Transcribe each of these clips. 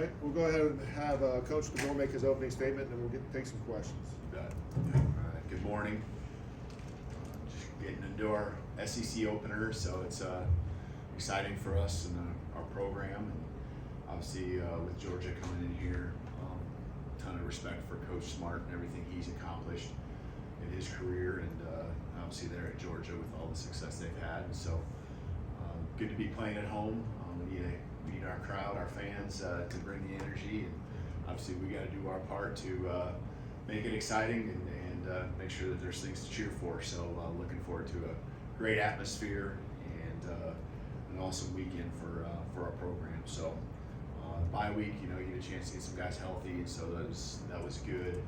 right, we'll go ahead and have Coach DeBoer make his opening statement, and then we'll take some questions. Good morning. Just getting into our SEC opener, so it's exciting for us and our program, and obviously with Georgia coming in here, ton of respect for Coach Smart and everything he's accomplished in his career, and obviously there at Georgia with all the success they've had. And so good to be playing at home. We need our crowd, our fans, to bring the energy, and obviously we got to do our part to make it exciting and make sure that there's things to cheer for. So looking forward to a great atmosphere and an awesome weekend for our program. So bye week, you get a chance to get some guys healthy, and so that was good.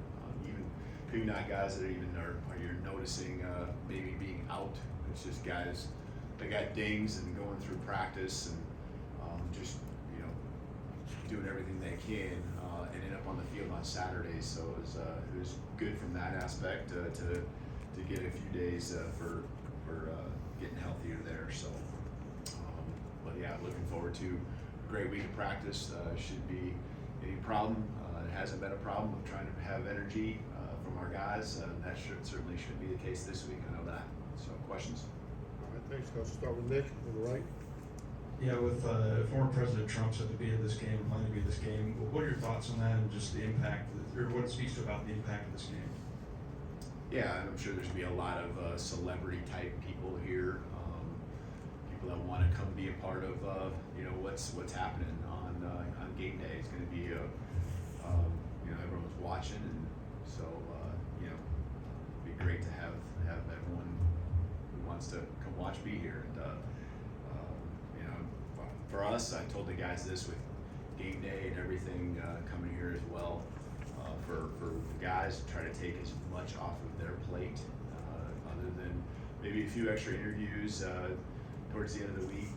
Even maybe not guys that even are you're noticing maybe being out. It's just guys that got dings and going through practice and just doing everything they can, ended up on the field on Saturday. So it was good from that aspect to get a few days for getting healthier there. So, but yeah, looking forward to a great week of practice. Should be any problem. It hasn't been a problem of trying to have energy from our guys. That certainly should be the case this week. I know that. So questions? All right, thanks, Coach. Start with Nick on the right. Yeah, with former President Trump said to be at this game, planning to be at this game, what are your thoughts on that and just the impact, or what it speaks to about the impact of this game? Yeah, I'm sure there's going to be a lot of celebrity type people here, people that want to come be a part of what's happening on game day. It's going to be everyone's watching, and so it'd be great to have everyone who wants to come watch be here. And for us, I told the guys this with game day and everything coming here as well. For the guys to try to take as much off of their plate, other than maybe a few extra interviews towards the end of the week.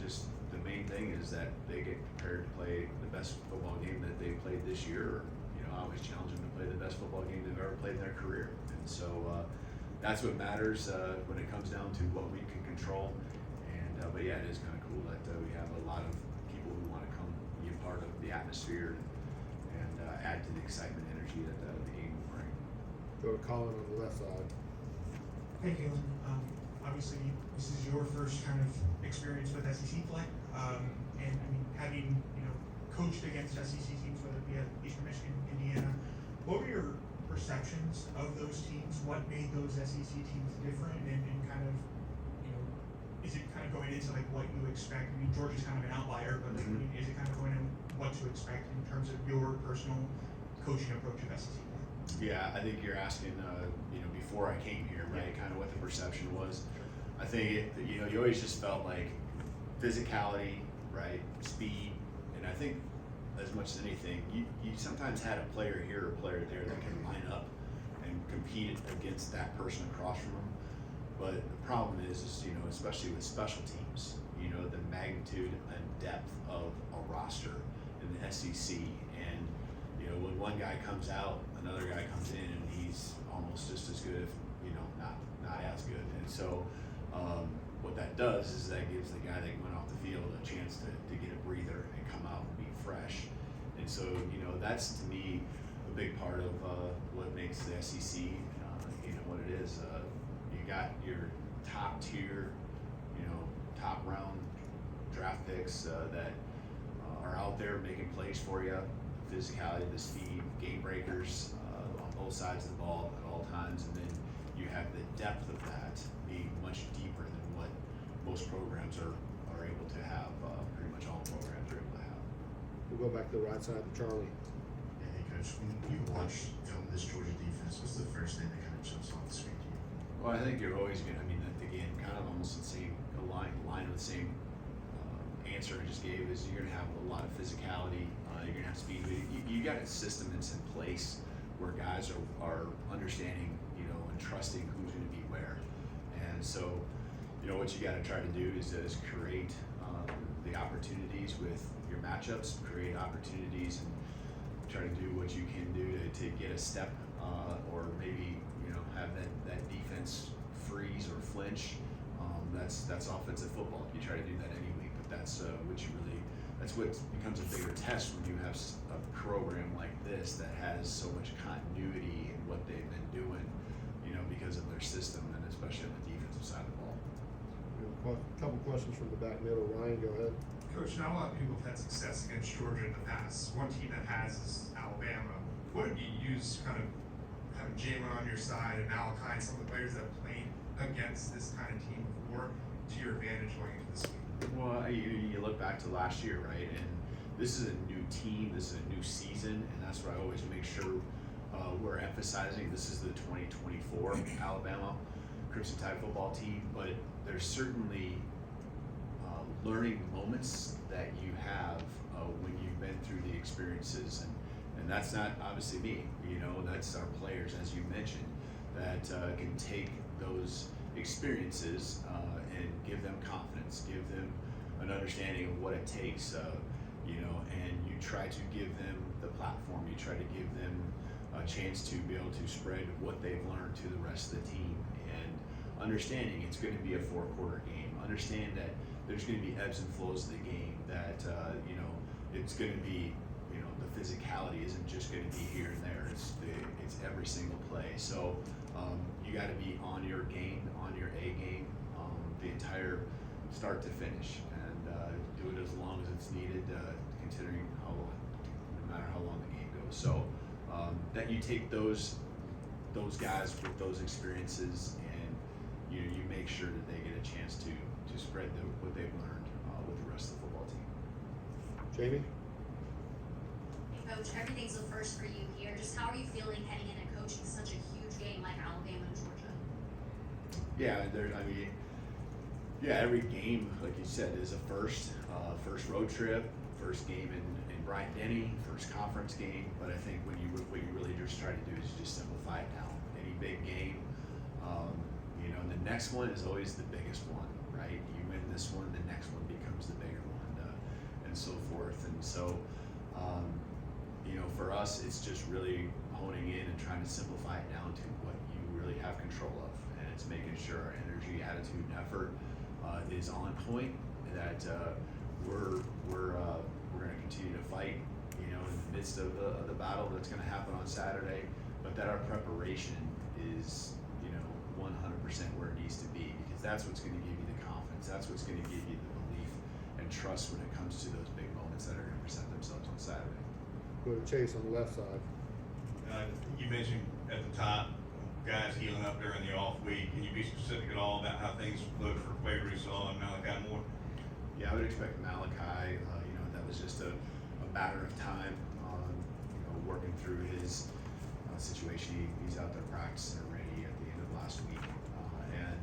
Just the main thing is that they get prepared to play the best football game that they played this year. Or, I always challenge them to play the best football game they've ever played in their career. And so that's what matters when it comes down to what we can control. And but yeah, it is kind of cool that we have a lot of people who want to come be a part of the atmosphere and add to the excitement and energy that the game will bring. Go to Colin on the left side. Hey, Kalen. Obviously, this is your first kind of experience with SEC play, and I mean, having coached against SEC teams, whether it be at Eastern Michigan, Indiana, what were your perceptions of those teams? What made those SEC teams different, and kind of is it kind of going into like what you expect? I mean, Georgia's kind of an outlier, but like, I mean, is it kind of going in what to expect in terms of your personal coaching approach of SEC play? Yeah, I think you're asking, before I came here, right? Kind of what the perception was. I think you always just felt like physicality, right? Speed, and I think as much as anything, you sometimes had a player here or a player there that can line up and compete against that person across from them. But the problem is especially with special teams, the magnitude and depth of a roster in the SEC, and when one guy comes out, another guy comes in, and he's almost just as good, if not as good. And so what that does is that gives the guy that went off the field a chance to get a breather and come out and be fresh. And so that's to me a big part of what makes the SEC what it is. You got your top tier, top round draft picks that are out there making plays for you, the physicality, the speed, game breakers on both sides of the ball at all times, and then you have the depth of that being much deeper than what most programs are able to have. Pretty much all programs are able to have. We'll go back to the right side to Charlie. Yeah, hey Coach, when you watch film this Georgia defense, what's the first thing that kind of jumps off the screen to you? Well, I think you're always going to, again, kind of almost the same line with the same answer I just gave is you're going to have a lot of physicality, you're going to have speed. You got a system that's in place where guys are understanding, and trusting who's going to be where. And so, what you got to try to do is create the opportunities with your matchups, create opportunities, and try to do what you can do to get a step or maybe have that defense freeze or flinch. That's offensive football. You try to do that any week, but that's that's what becomes a bigger test when you have a program like this that has so much continuity in what they've been doing, you know, because of their system and especially on the defensive side of the ball. We have a couple questions from the back middle. Ryan, go ahead. Coach, not a lot of people have had success against Georgia in the past. One team that has is Alabama. What did you use kind of having Jalen on your side and Malachi and some of the players that have played against this kind of team before to your advantage going into this week? Well, you look back to last year, right? And this is a new team, this is a new season, and that's what I always make sure we're emphasizing. This is the 2024 Alabama Crimson Tide football team, but there's certainly learning moments that you have when you've been through the experiences, and that's not obviously me, you know, that's our players, as you mentioned, that can take those experiences and give them confidence, give them an understanding of what it takes, you know, and you try to give them the platform, you try to give them a chance to be able to spread what they've learned to the rest of the team, and understanding it's going to be a 4-quarter game, understand that there's going to be ebbs and flows of the game, that you know, it's going to be, you know, the physicality isn't just going to be here and there, it's every single play. So you got to be on your game, on your A game, the entire start to finish, and do it as long as it's needed, considering no matter how long the game goes. So that you take those guys with those experiences, and you make sure that they get a chance to spread what they've learned with the rest of the football team. Jamie? Hey Coach, everything's a first for you here. Just how are you feeling heading into coaching such a huge game like Alabama and Georgia? Yeah, every game, like you said, is a first. First road trip, first game in Bryant-Denny, first conference game. But I think what you really just try to do is just simplify it down. Any big game, you know, the next one is always the biggest one, right? You win this one, the next one becomes the bigger one, and so forth. And so, you know, for us, it's just really honing in and trying to simplify it down to what you really have control of, and it's making sure our energy, attitude, and effort is on point. That we're going to continue to fight, you know, in the midst of the battle that's going to happen on Saturday, but that our preparation is, you know, 100% where it needs to be, because that's what's going to give you the confidence, that's what's going to give you the belief and trust when it comes to those big moments that are going to present themselves on Saturday. Go to Chase on the left side. You mentioned at the top, guys healing up during the off week. Can you be specific at all about how things look for Quay Russaw and Malachi Moore? Yeah, I would expect Malachi, you know, that was just a matter of time, you know, working through his situation. He's out there practicing already at the end of last week. And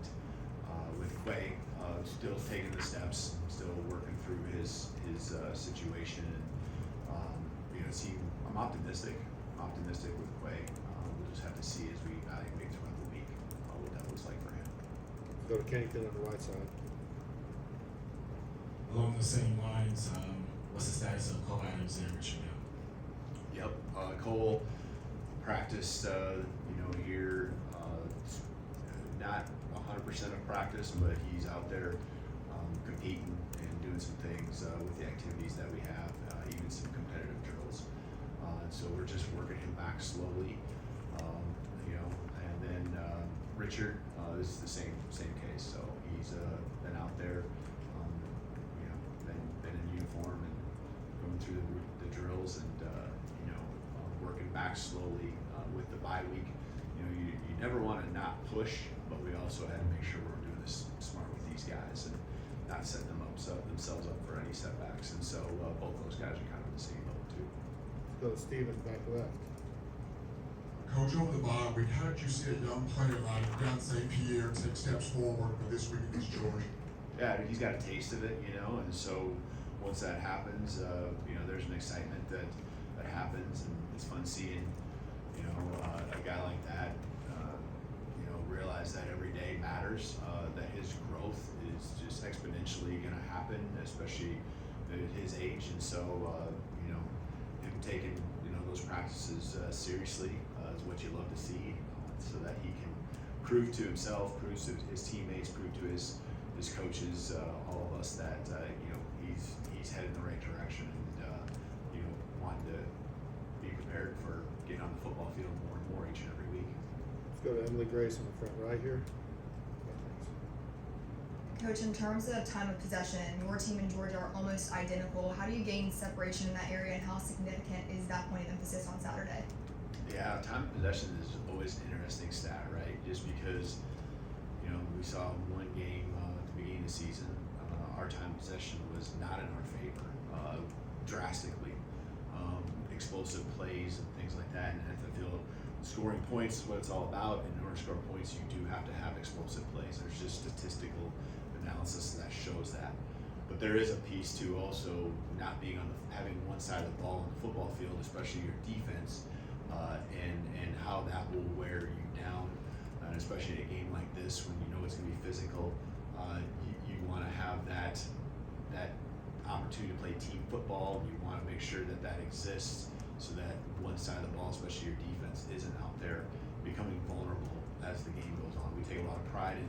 with Quay, still taking the steps, still working through his situation. And, you know, I'm optimistic with Quay. We'll just have to see as we evaluate throughout the week what that looks like for him. Go to Kennington on the right side. Along the same lines, what's the status of Cole Adams and Richard Hill? Yep, Cole practiced, you know, here, not 100% of practice, but he's out there competing and doing some things with the activities that we have, even some competitive drills. So we're just working him back slowly, you know, and then Richard is the same case. So he's been out there, you know, been in uniform and going through the drills, and you know, working back slowly with the bye week. You know, you never want to not push, but we also had to make sure we're doing this smart with these guys and not setting themselves up for any setbacks. And so both those guys are kind of in the same boat too. Go to Steven, back left. Coach, over the bye week, how did you see a young player like John St. Pierre take steps forward for this week against Georgia? Yeah, he's got a taste of it, you know, and so once that happens, you know, there's an excitement that happens, and it's fun seeing, you know, a guy like that, you know, realize that every day matters, that his growth is just exponentially going to happen, especially at his age, and so, you know, him taking, you know, those practices seriously is what you love to see, so that he can prove to himself, prove to his teammates, prove to his coaches, all of us, that you know, he's headed in the right direction. being on the football field more and more each and every week. Let's go to Emily Grace in the front right here. Coach, in terms of time of possession, your team and Georgia are almost identical. How do you gain separation in that area, and how significant is that point of emphasis on Saturday? Yeah, time of possession is always an interesting stat, right? Just because, you know, we saw one game at the beginning of the season, our time of possession was not in our favor, drastically. Explosive plays and things like that, and I feel scoring points is what it's all about. And in order to score points, you do have to have explosive plays. There's just statistical analysis that shows that. But there is a piece to also not being on having one side of the ball on the football field, especially your defense, and how that will wear you down, and especially in a game like this when you know it's going to be physical. You want to have that opportunity to play team football. You want to make sure that that exists so that one side of the ball, especially your defense, isn't out there becoming vulnerable as the game goes on. We take a lot of pride in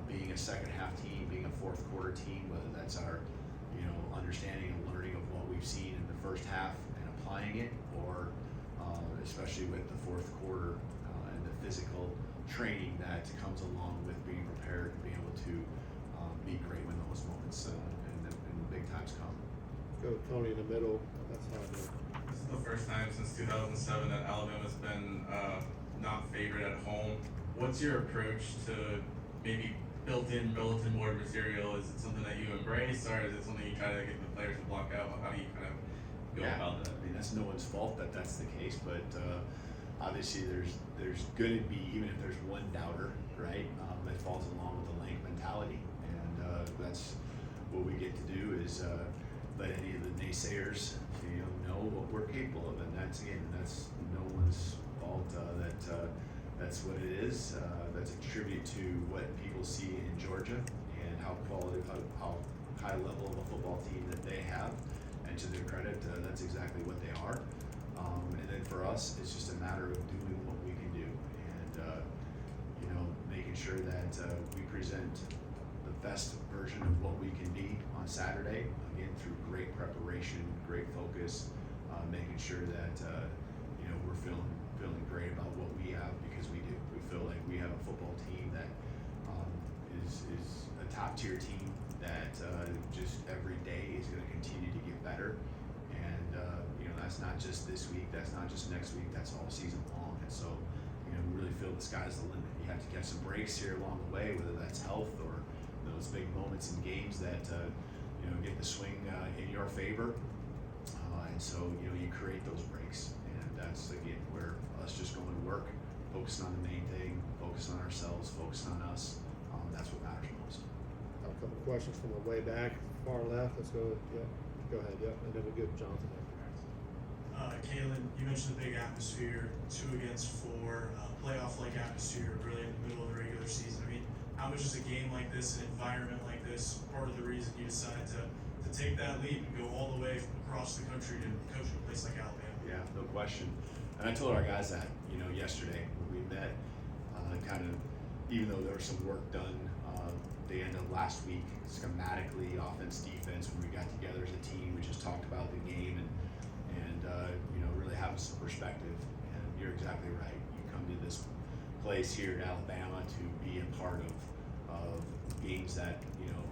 being a second half team, being a fourth quarter team, whether that's our, you know, understanding and learning of what we've seen in the first half and applying it, or especially with the fourth quarter and the physical training that comes along with being prepared and being able to be great when those moments and the big times come. Go with Tony in the middle. That's how I do it. This is the first time since 2007 that Alabama's been not favored at home. What's your approach to maybe built-in bulletin board material? Is it something that you embrace, or is it something you try to get the players to block out? How do you kind of go about that? I mean, that's no one's fault that that's the case, but obviously there's going to be, even if there's one doubter, right, that falls along with the Lank mentality, and that's what we get to do is let any of the naysayers, you know what we're capable of, and that's no one's fault. That's what it is. That's a tribute to what people see in Georgia and how high level of a football team that they have. And to their credit, that's exactly what they are. And then for us, it's just a matter of doing what we can do, and you know, making sure that we present the best version of what we can be on Saturday. Again, through great preparation, great focus, making sure that you know, we're feeling great about what we have, because we do. We feel like we have a football team that is a top tier team that just every day is going to continue to get better. And you know, that's not just this week, that's not just next week, that's all season long. And so, you know, we really feel the sky's the limit. You have to catch some breaks here along the way, whether that's health or those big moments in games that you know, get the swing in your favor. And so, you know, you create those breaks, and that's again where us just going to work, focusing on the main thing, focusing on ourselves, focusing on us. That's what matters most. A couple of questions from the way back, far left. Let's go. Yep. Go ahead. Yep. And then we'll give Jonathan after. Kalen, you mentioned the big atmosphere, 2 against 4, playoff-like atmosphere, really in the middle of the regular season. I mean, how much is a game like this, an environment like this, part of the reason you decided to take that leap and go all the way across the country to coach in a place like Alabama? Yeah, no question. And I told our guys that, you know, yesterday when we met, kind of, even though there was some work done the end of last week, schematically, offense, defense, when we got together as a team, we just talked about the game and you know, really having some perspective. And you're exactly right. You come to this place here in Alabama to be a part of games that, you know,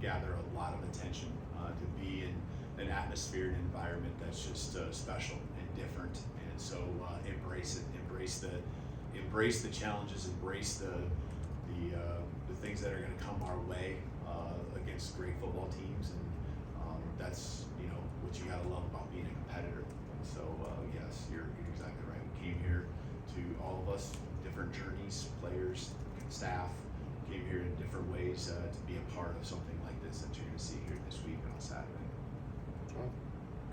gather a lot of attention, to be in an atmosphere and environment that's just special and different. And so embrace it, embrace the challenges, embrace the things that are going to come our way against great football teams, and that's, you know, what you got to love about being a competitor. And so yes, you're exactly right. We came here to, all of us, different journeys, players, staff, came here in different ways to be a part of something like this that you're going to see here this week on Saturday.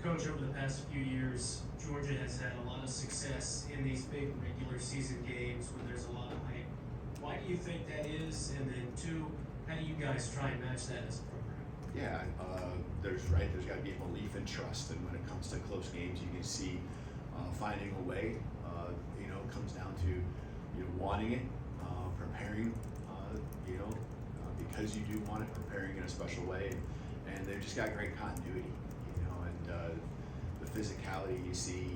Coach, over the past few years, Georgia has had a lot of success in these big regular season games where there's a lot of hype. Why do you think that is? And then 2, how do you guys try and match that as a program? Yeah, there's got to be belief and trust, and when it comes to close games, you can see finding a way. You know, it comes down to, you know, wanting it, preparing. You know, because you do want it, preparing in a special way, and they've just got great continuity. You know, and the physicality you see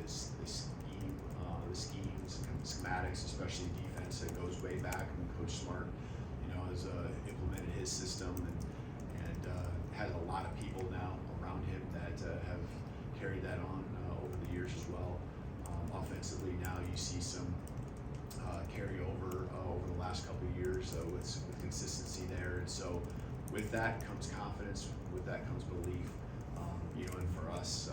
the schemes, and schematics, especially defense that goes way back. I mean, Coach Smart, has implemented his system and has a lot of people now around him that have carried that on over the years as well. Offensively, now you see some carryover over the last couple of years with consistency there, and so with that comes confidence, with that comes belief, and for us,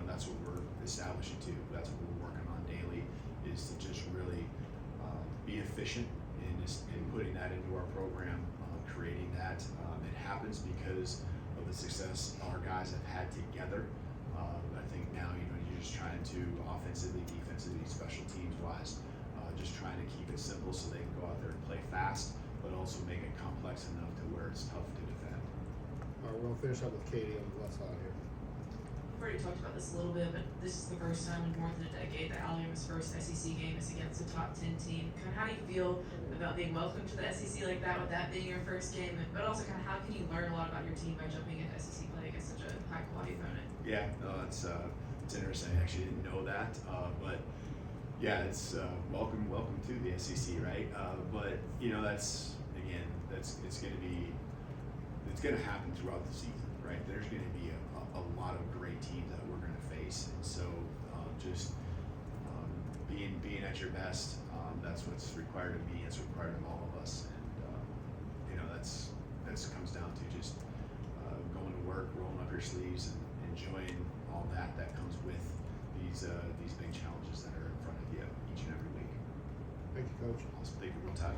that's what we're establishing too. That's what we're working on daily, is to just really be efficient in putting that into our program, creating that. It happens because of the success our guys have had together. I think now, you're just trying to offensively, defensively, special teams wise, just trying to keep it simple so they can go out there and play fast, but also make it complex enough to where it's tough to defend. All right, we're gonna finish up with Katie on the left side here. We've already talked about this a little bit, but this is the first time in more than a decade that Alabama's first SEC game is against a top 10 team. Kind of how do you feel about being welcomed to the SEC like that, with that being your first game, but also kind of how can you learn a lot about your team by jumping into SEC play against such a high quality opponent? Yeah, no, it's interesting. I actually didn't know that, but yeah, it's welcome to the SEC, right? But that's it's gonna happen throughout the season, right? There's gonna be a lot of great teams that we're gonna face, and so just being at your best, that's what's required of me. It's required of all of us, and that's comes down to just going to work, rolling up your sleeves, and enjoying all that comes with these big challenges that are in front of you each and every week. Thank you, Coach. Awesome. Thank you, real time.